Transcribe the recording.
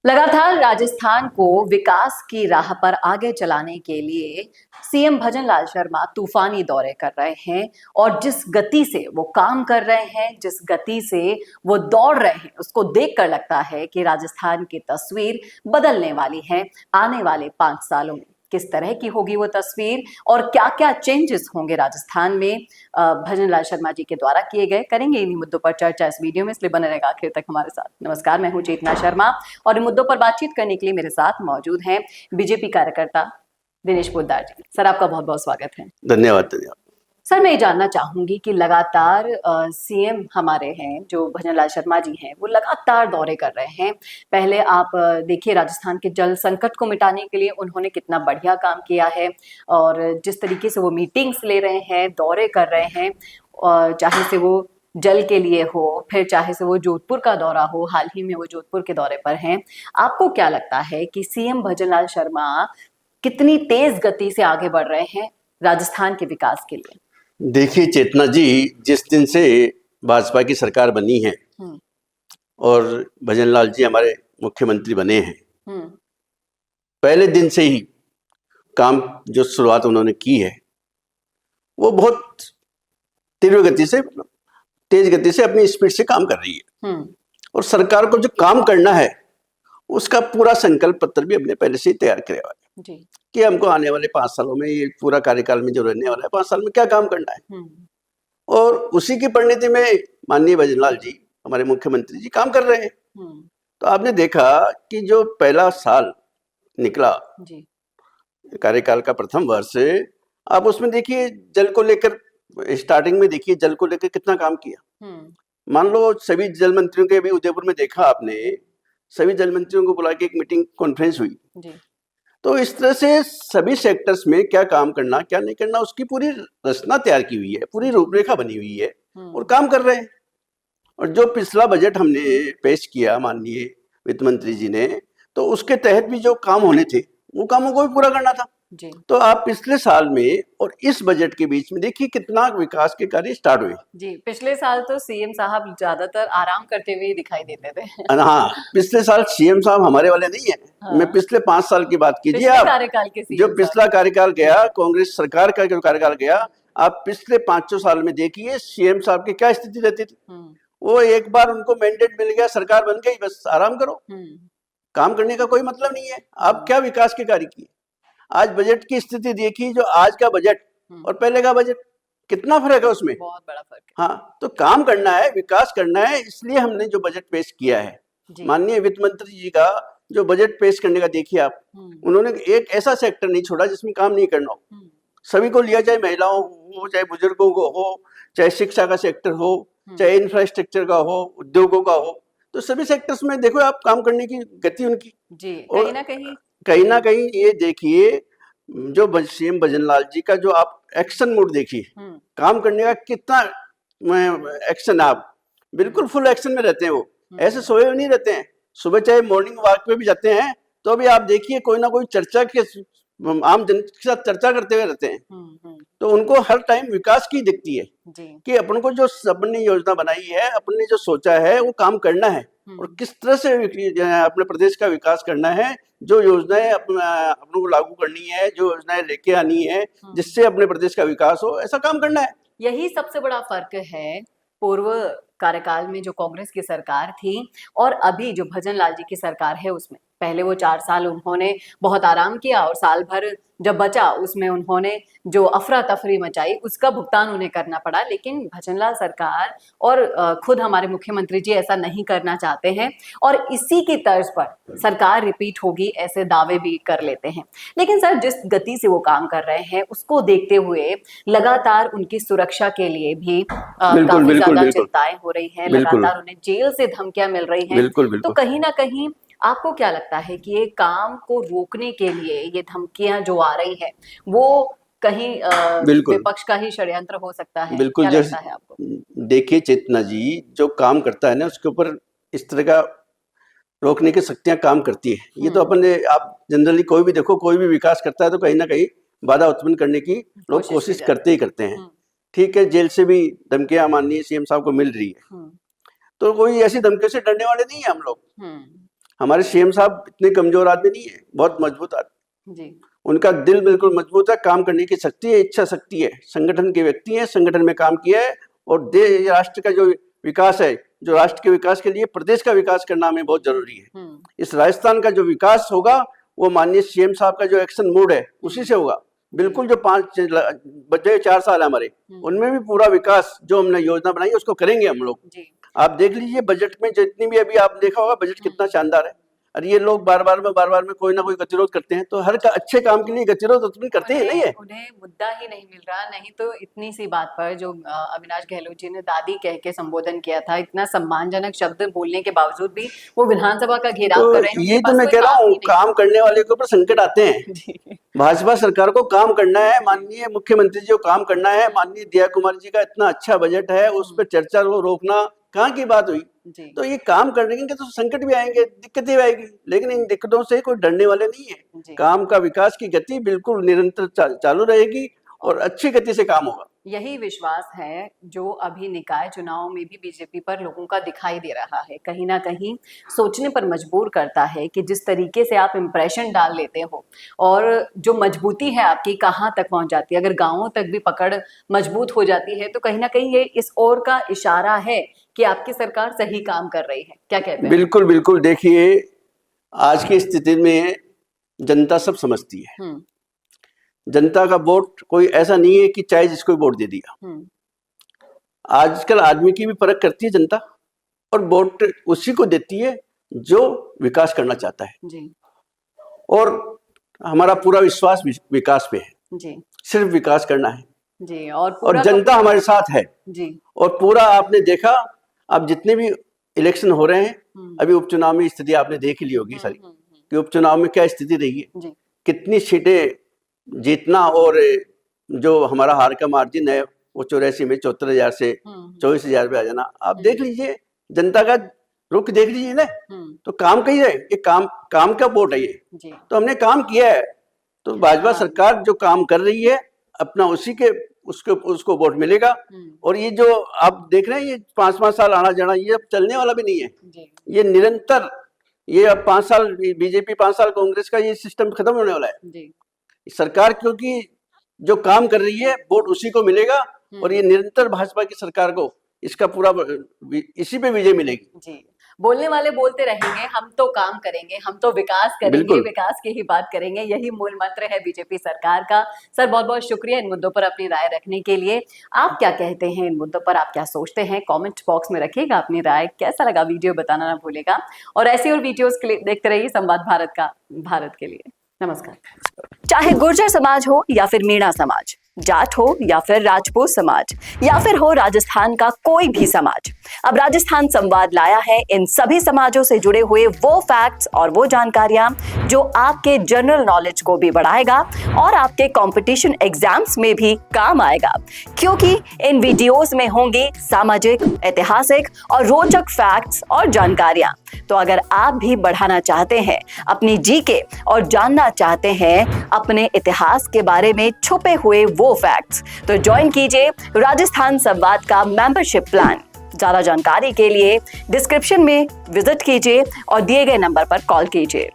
लगातार राजस्थान को विकास की राह पर आगे चलाने के लिए सीएम भजनलाल शर्मा तूफानी दौरे कर रहे हैं और जिस गति से वो काम कर रहे हैं, जिस गति से वो दौड़ रहे हैं, उसको देखकर लगता है कि राजस्थान की तस्वीर बदलने वाली है आने वाले 5 सालों में। किस तरह की होगी वो तस्वीर और क्या क्या चेंजेस होंगे राजस्थान में भजनलाल शर्मा जी के द्वारा किए गए, करेंगे इन्हीं मुद्दों पर चर्चा इस वीडियो में, इसलिए बने रहेगा आखिर तक हमारे साथ। नमस्कार, मैं हूं चेतना शर्मा और इन मुद्दों पर बातचीत करने के लिए मेरे साथ मौजूद हैं बीजेपी कार्यकर्ता दिनेश पोद्दार जी। सर, आपका बहुत बहुत स्वागत है। धन्यवाद धन्यवाद। सर, मैं ये जानना चाहूंगी कि लगातार सीएम हमारे हैं जो भजनलाल शर्मा जी हैं, वो लगातार दौरे कर रहे हैं। पहले आप देखिए राजस्थान के जल संकट को मिटाने के लिए उन्होंने कितना बढ़िया काम किया है और जिस तरीके से वो मीटिंग्स ले रहे हैं, दौरे कर रहे हैं, और चाहे से वो जल के लिए हो, फिर चाहे से वो जोधपुर का दौरा हो, हाल ही में वो जोधपुर के दौरे पर हैं। आपको क्या लगता है कि सीएम भजनलाल शर्मा कितनी तेज गति से आगे बढ़ रहे हैं राजस्थान के विकास के लिए? देखिए चेतना जी, जिस दिन से भाजपा की सरकार बनी है और भजनलाल जी हमारे मुख्यमंत्री बने हैं, पहले दिन से ही काम जो शुरुआत उन्होंने की है वो बहुत तीव्र गति से, तेज गति से, अपनी स्पीड से काम कर रही है। और सरकार को जो काम करना है उसका पूरा संकल्प पत्र भी हमने पहले से ही तैयार किया हुआ है जी। कि हमको आने वाले 5 सालों में, ये पूरा कार्यकाल में जो रहने वाला है 5 साल में, क्या काम करना है। और उसी की परिणति में माननीय भजनलाल जी हमारे मुख्यमंत्री जी काम कर रहे हैं। तो आपने देखा कि जो पहला साल निकला जी, कार्यकाल का प्रथम वर्ष, आप उसमें देखिए जल को लेकर, स्टार्टिंग में देखिए जल को लेकर कितना काम किया। मान लो सभी जल मंत्रियों के, अभी उदयपुर में देखा आपने, सभी जल मंत्रियों को बुला के एक मीटिंग कॉन्फ्रेंस हुई जी। तो इस तरह से सभी सेक्टर्स में क्या काम करना, क्या नहीं करना, उसकी पूरी रचना तैयार की हुई है, पूरी रूपरेखा बनी हुई है और काम कर रहे हैं। और जो पिछला बजट हमने पेश किया माननीय वित्त मंत्री जी ने, तो उसके तहत भी जो काम होने थे वो कामों को भी पूरा करना था जी। तो आप पिछले साल में और इस बजट के बीच में देखिए कितना विकास के कार्य स्टार्ट हुए जी। पिछले साल तो सीएम साहब ज्यादातर आराम करते हुए दिखाई देते थे। हाँ, पिछले साल सीएम साहब हमारे वाले नहीं है। हाँ। मैं पिछले 5 साल की बात कीजिए आप, कार्यकाल के जो पिछला कार्यकाल गया, कांग्रेस सरकार का जो कार्यकाल गया, आप पिछले 5 साल में देखिए सीएम साहब की क्या स्थिति रहती थी। वो एक बार उनको मैंडेट मिल गया, सरकार बन गई, बस आराम करो, काम करने का कोई मतलब नहीं है। आप क्या विकास के कार्य किए। आज बजट की स्थिति देखिए, जो आज का बजट और पहले का बजट, कितना फर्क है उसमें, बहुत बड़ा फर्क है। हाँ, तो काम करना है, विकास करना है, इसलिए हमने जो बजट पेश किया है, माननीय वित्त मंत्री जी का जो बजट पेश करने का देखिए आप, उन्होंने एक ऐसा सेक्टर नहीं छोड़ा जिसमें काम नहीं करना हो। सभी को लिया, चाहे महिलाओं हो, चाहे बुजुर्गों को हो, चाहे शिक्षा का सेक्टर हो, चाहे इंफ्रास्ट्रक्चर का हो, उद्योगों का हो, तो सभी सेक्टर्स में देखो आप काम करने की गति उनकी जी। कहीं ना कहीं ये देखिए, जो सीएम भजनलाल जी का जो आप एक्शन मोड देखिए, काम करने का कितना एक्शन, आप बिल्कुल फुल एक्शन में रहते हैं। वो ऐसे सोए हुए नहीं रहते हैं। सुबह चाहे मॉर्निंग वॉक पे भी जाते हैं तो भी आप देखिए कोई ना कोई चर्चा के, आम जन के साथ चर्चा करते हुए रहते हैं। तो उनको हर टाइम विकास की दिखती है कि अपन को जो अपनी योजना बनाई है, अपन ने जो सोचा है वो काम करना है और किस तरह से अपने प्रदेश का विकास करना है, जो योजनाएं अपनों को लागू करनी है, जो योजनाएं लेके आनी है जिससे अपने प्रदेश का विकास हो, ऐसा काम करना है। यही सबसे बड़ा फर्क है पूर्व कार्यकाल में जो कांग्रेस की सरकार थी और अभी जो भजनलाल जी की सरकार है उसमें। पहले वो 4 साल उन्होंने बहुत आराम किया और साल भर जब बचा उसमें उन्होंने जो अफरा तफरी मचाई उसका भुगतान उन्हें करना पड़ा। लेकिन भजनलाल सरकार और खुद हमारे मुख्यमंत्री जी ऐसा नहीं करना चाहते हैं और इसी की तर्ज पर सरकार रिपीट होगी ऐसे दावे भी कर लेते हैं। लेकिन सर, जिस गति से वो काम कर रहे हैं उसको देखते हुए लगातार उनकी सुरक्षा के लिए भी काफी ज्यादा चिंताएं हो रही हैं, लगातार उन्हें जेल से धमकियां मिल रही हैं। तो कहीं ना कहीं आपको क्या लगता है कि ये काम को रोकने के लिए ये धमकियां जो आ रही है वो कहीं विपक्ष का ही षड्यंत्र हो सकता है? बिल्कुल। क्या लगता है आपको? देखिए चेतना जी, जो काम करता है ना उसके ऊपर इस तरह का रोकने की शक्तियां काम करती है। ये तो अपन ने, आप जनरली कोई भी देखो, कोई भी विकास करता है तो कहीं ना कहीं बाधा उत्पन्न करने की लोग कोशिश करते ही करते हैं। ठीक है, जेल से भी धमकियां माननीय सीएम साहब को मिल रही है, तो कोई ऐसी धमकियों से डरने वाले नहीं है हम लोग। हमारे सीएम साहब इतने कमजोर आदमी नहीं है, बहुत मजबूत आदमी जी। उनका दिल बिल्कुल मजबूत है, काम करने की शक्ति है, इच्छा शक्ति है, संगठन के व्यक्ति हैं, संगठन में काम किया है और देश राष्ट्र का जो विकास है, जो राष्ट्र के विकास के लिए प्रदेश का विकास करना हमें बहुत जरूरी है। इस राजस्थान का जो विकास होगा वो माननीय सीएम साहब का जो एक्शन मूड है उसी से होगा। बिल्कुल जो 5 बचे 4 साल हमारे, उनमें भी पूरा विकास जो हमने योजना बनाई उसको करेंगे हम लोग। आप देख लीजिए बजट में जितनी भी अभी आप देखा होगा बजट कितना शानदार है। अरे ये लोग बार बार में कोई ना कोई गतिरोध करते हैं, तो हर अच्छे काम के लिए गतिरोध उत्पन्न करते ही नहीं है। उन्हें मुद्दा ही नहीं मिल रहा, नहीं तो इतनी सी बात पर जो अविनाश गहलोत जी ने दादी कह के संबोधन किया था, इतना सम्मानजनक शब्द बोलने के बावजूद भी वो विधानसभा का घेराव तो कर रहे हैं। ये तो मैं कह रहा हूँ, काम करने वाले के ऊपर संकट आते हैं। भाजपा सरकार को काम करना है, माननीय मुख्यमंत्री जी को काम करना है, माननीय दया कुमारी जी का इतना अच्छा बजट है, उस पर चर्चा को रोकना कहाँ की बात हुई। तो ये काम करेंगे तो संकट भी आएंगे, दिक्कतें भी आएगी, लेकिन इन दिक्कतों से कोई डरने वाले नहीं है। काम का विकास की गति बिल्कुल निरंतर चालू रहेगी और अच्छी गति से काम होगा। यही विश्वास है जो अभी निकाय चुनाव में भी बीजेपी पर लोगों का दिखाई दे रहा है, कहीं ना कहीं सोचने पर मजबूर करता है कि जिस तरीके से आप इम्प्रेशन डाल लेते हो और जो मजबूती है आपकी कहाँ तक पहुंच जाती है। अगर गांवों तक भी पकड़ मजबूत हो जाती है तो कहीं ना कहीं ये इस ओर का इशारा है कि आपकी सरकार सही काम कर रही है। क्या कहते हैं? बिल्कुल बिल्कुल, देखिए आज की स्थिति में जनता सब समझती है। जनता का वोट कोई ऐसा नहीं है कि चाहे जिसको वोट दे दिया। आजकल आदमी की भी परख करती है जनता और वोट उसी को देती है जो विकास करना चाहता है जी। और हमारा पूरा विश्वास विकास पे है जी। सिर्फ विकास करना है जी। और जनता हमारे साथ है जी। और पूरा आपने देखा, अब जितने भी इलेक्शन हो रहे हैं, अभी उपचुनाव में स्थिति आपने देख ली होगी सारी कि उपचुनाव में क्या स्थिति रही है, कितनी सीटें जीतना और जो हमारा हार का मार्जिन है वो 84 में 74,000 से 24,000 पे आ जाना। आप देख लीजिए जनता का रुख देख लीजिए ना, तो काम कही है, ये काम का वोट है ये। तो हमने काम किया है, तो भाजपा सरकार जो काम कर रही है अपना उसी के उसको वोट मिलेगा। और ये जो आप देख रहे हैं ये 5-5 साल आना जाना, ये अब चलने वाला भी नहीं है, ये निरंतर, ये अब 5 साल बीजेपी 5 साल कांग्रेस का ये सिस्टम खत्म होने वाला है। सरकार क्योंकि जो काम कर रही है वोट उसी को मिलेगा और ये निरंतर भाजपा की सरकार को इसका पूरा इसी पे विजय मिलेगी। जी। बोलने वाले बोलते रहेंगे, हम तो काम करेंगे, हम तो विकास करेंगे, विकास की ही बात करेंगे, यही मूल मंत्र है बीजेपी सरकार का। सर बहुत बहुत शुक्रिया इन मुद्दों पर अपनी राय रखने के लिए। आप क्या कहते हैं इन मुद्दों पर, आप क्या सोचते हैं, कमेंट बॉक्स में रखिएगा अपनी राय। कैसा लगा वीडियो बताना ना भूलेगा और ऐसी और वीडियोस के लिए देखते रहिए संवाद भारत का, भारत के लिए। नमस्कार। चाहे गुर्जर समाज हो या फिर मीणा समाज, जाट हो या फिर राजपूत समाज या फिर हो राजस्थान का कोई भी समाज, अब राजस्थान संवाद लाया है इन सभी समाजों से जुड़े हुए वो फैक्ट्स और वो जानकारियां जो आपके जनरल नॉलेज को भी बढ़ाएगा और आपके कंपटीशन एग्जाम्स में भी काम आएगा, क्योंकि इन वीडियोस में होंगे सामाजिक, ऐतिहासिक और रोचक फैक्ट्स और जानकारियां। तो अगर आप भी बढ़ाना चाहते हैं अपनी जीके और जानना चाहते हैं अपने इतिहास के बारे में छुपे हुए वो फैक्ट्स, तो ज्वाइन कीजिए राजस्थान संवाद का मेंबरशिप प्लान। ज्यादा जानकारी के लिए डिस्क्रिप्शन में विजिट कीजिए और दिए गए नंबर पर कॉल कीजिए।